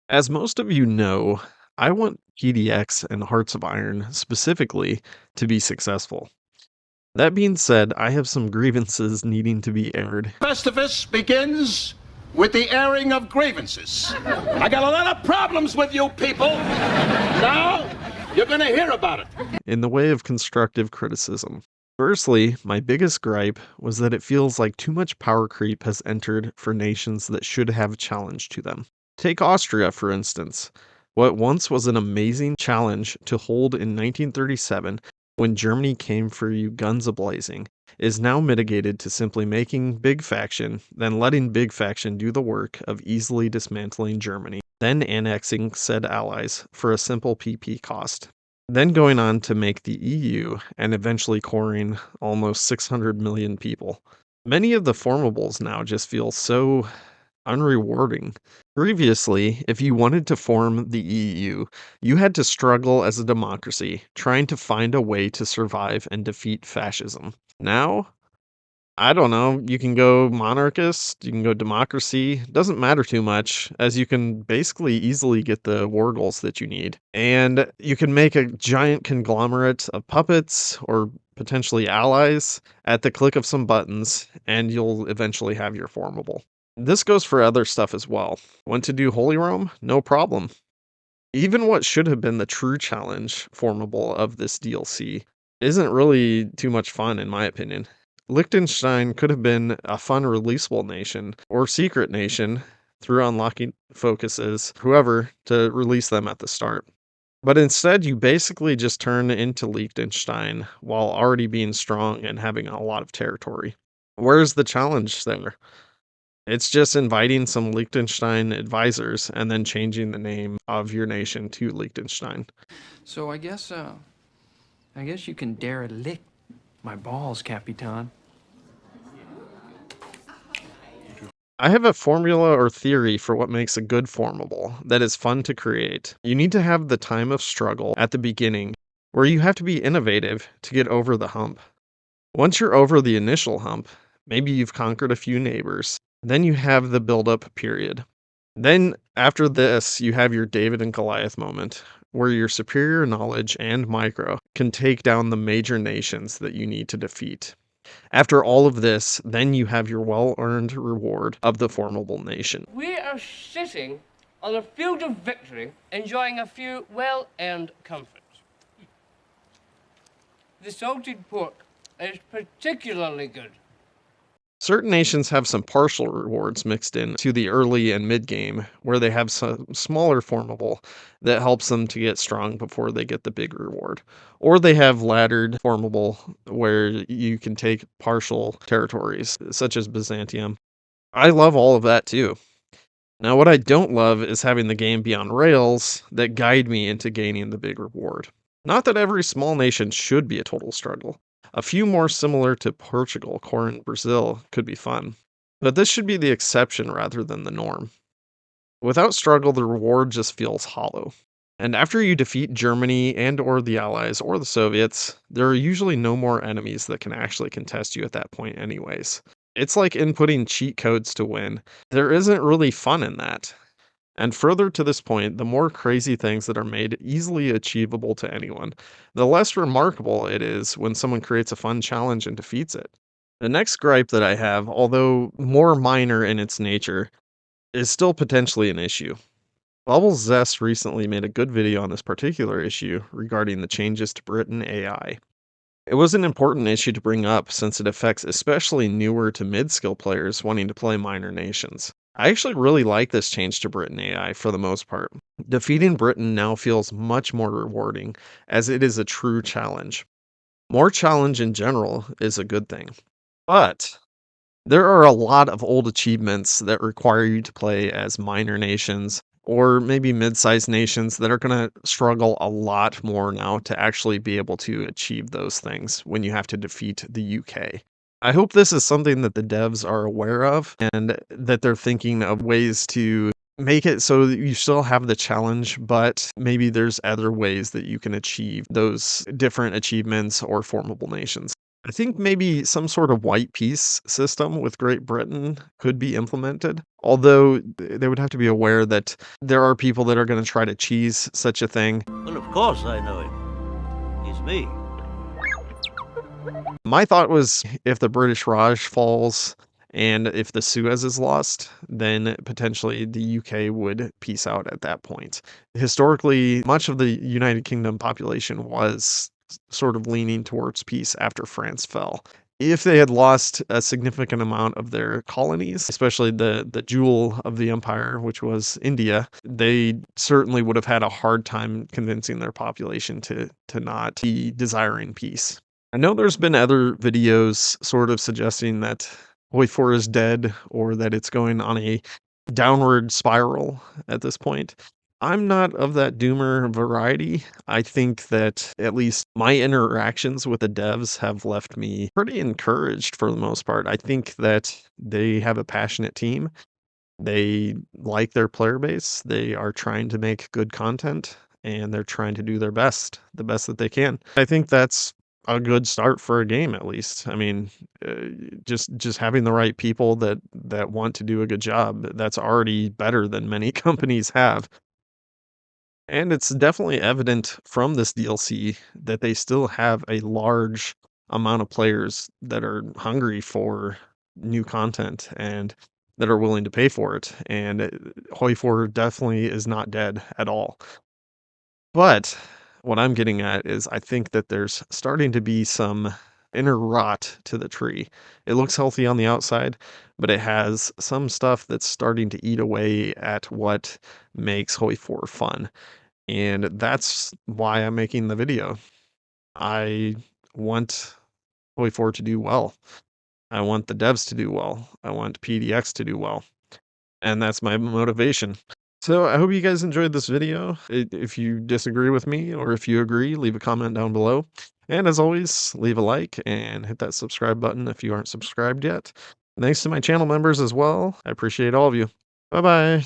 As most of you know, I want PDX and Hearts of Iron specifically to be successful. That being said, I have some grievances needing to be aired. Festivus begins with the airing of grievances. I got a lot of problems with you people. Now, you're gonna hear about it. In the way of constructive criticism. Firstly, my biggest gripe was that it feels like too much power creep has entered for nations that should have a challenge to them. Take Austria, for instance. What once was an amazing challenge to hold in 1937 when Germany came for you guns a-blazing is now mitigated to simply making Big Faction, then letting Big Faction do the work of easily dismantling Germany, then annexing said allies for a simple PP cost. Then going on to make the EU and eventually coring almost 600 million people. Many of the formables now just feel so unrewarding. Previously, if you wanted to form the EU, you had to struggle as a democracy, trying to find a way to survive and defeat fascism. Now, I don't know, you can go monarchist, you can go democracy, doesn't matter too much, as you can basically easily get the war goals that you need. And you can make a giant conglomerate of puppets or potentially allies at the click of some buttons, and you'll eventually have your formable. This goes for other stuff as well. Want to do Holy Rome? No problem. Even what should have been the true challenge formable of this DLC isn't really too much fun in my opinion. Liechtenstein could have been a fun releasable nation or secret nation through unlocking focuses, whoever, to release them at the start. But instead, you basically just turn into Liechtenstein while already being strong and having a lot of territory. Where's the challenge there? It's just inviting some Liechtenstein advisors and then changing the name of your nation to Liechtenstein. So I guess you can dare lick my balls, Capitan. I have a formula or theory for what makes a good formable that is fun to create. You need to have the time of struggle at the beginning, where you have to be innovative to get over the hump. Once you're over the initial hump, maybe you've conquered a few neighbors, then you have the build-up period. Then, after this, you have your David and Goliath moment, where your superior knowledge and micro can take down the major nations that you need to defeat. After all of this, then you have your well-earned reward of the formable nation. We are sitting on a field of victory, enjoying a few well-earned comforts. The salted pork is particularly good. Certain nations have some partial rewards mixed in to the early and mid game, where they have some smaller formable that helps them to get strong before they get the big reward. Or they have laddered formable where you can take partial territories, such as Byzantium. I love all of that too. Now, what I don't love is having the game be on rails that guide me into gaining the big reward. Not that every small nation should be a total struggle. A few more similar to Portugal, or in Brazil, could be fun. But this should be the exception rather than the norm. Without struggle, the reward just feels hollow. And after you defeat Germany and or the Allies or the Soviets, there are usually no more enemies that can actually contest you at that point anyways. It's like inputting cheat codes to win. There isn't really fun in that. And further to this point, the more crazy things that are made easily achievable to anyone, the less remarkable it is when someone creates a fun challenge and defeats it. The next gripe that I have, although more minor in its nature, is still potentially an issue. bubbleszest recently made a good video on this particular issue regarding the changes to Britain AI. It was an important issue to bring up since it affects especially newer to mid-skill players wanting to play minor nations. I actually really like this change to Britain AI for the most part. Defeating Britain now feels much more rewarding, as it is a true challenge. More challenge in general is a good thing. But there are a lot of old achievements that require you to play as minor nations, or maybe mid-sized nations that are going to struggle a lot more now to actually be able to achieve those things when you have to defeat the UK. I hope this is something that the devs are aware of and that they're thinking of ways to make it so that you still have the challenge, but maybe there's other ways that you can achieve those different achievements or formable nations. I think maybe some sort of white peace system with Great Britain could be implemented, although they would have to be aware that there are people that are going to try to cheese such a thing. Well, of course I know him. He's me. My thought was if the British Raj falls and if the Suez is lost, then potentially the UK would peace out at that point. Historically, much of the United Kingdom population was sort of leaning towards peace after France fell. If they had lost a significant amount of their colonies, especially the jewel of the empire, which was India, they certainly would have had a hard time convincing their population to not be desiring peace. I know there's been other videos sort of suggesting that HOI4 is dead or that it's going on a downward spiral at this point. I'm not of that doomer variety. I think that at least my interactions with the devs have left me pretty encouraged for the most part. I think that they have a passionate team. They like their player base. They are trying to make good content and they're trying to do their best, the best that they can. I think that's a good start for a game at least. I mean, just having the right people that want to do a good job, that's already better than many companies have. And it's definitely evident from this DLC that they still have a large amount of players that are hungry for new content and that are willing to pay for it. And HOI4 definitely is not dead at all. But what I'm getting at is I think that there's starting to be some inner rot to the tree. It looks healthy on the outside, but it has some stuff that's starting to eat away at what makes HOI4 fun. And that's why I'm making the video. I want HOI4 to do well. I want the devs to do well. I want PDX to do well. And that's my motivation. So I hope you guys enjoyed this video. If you disagree with me or if you agree, leave a comment down below. And as always, leave a like and hit that subscribe button if you aren't subscribed yet. Thanks to my channel members as well. I appreciate all of you. Bye-bye.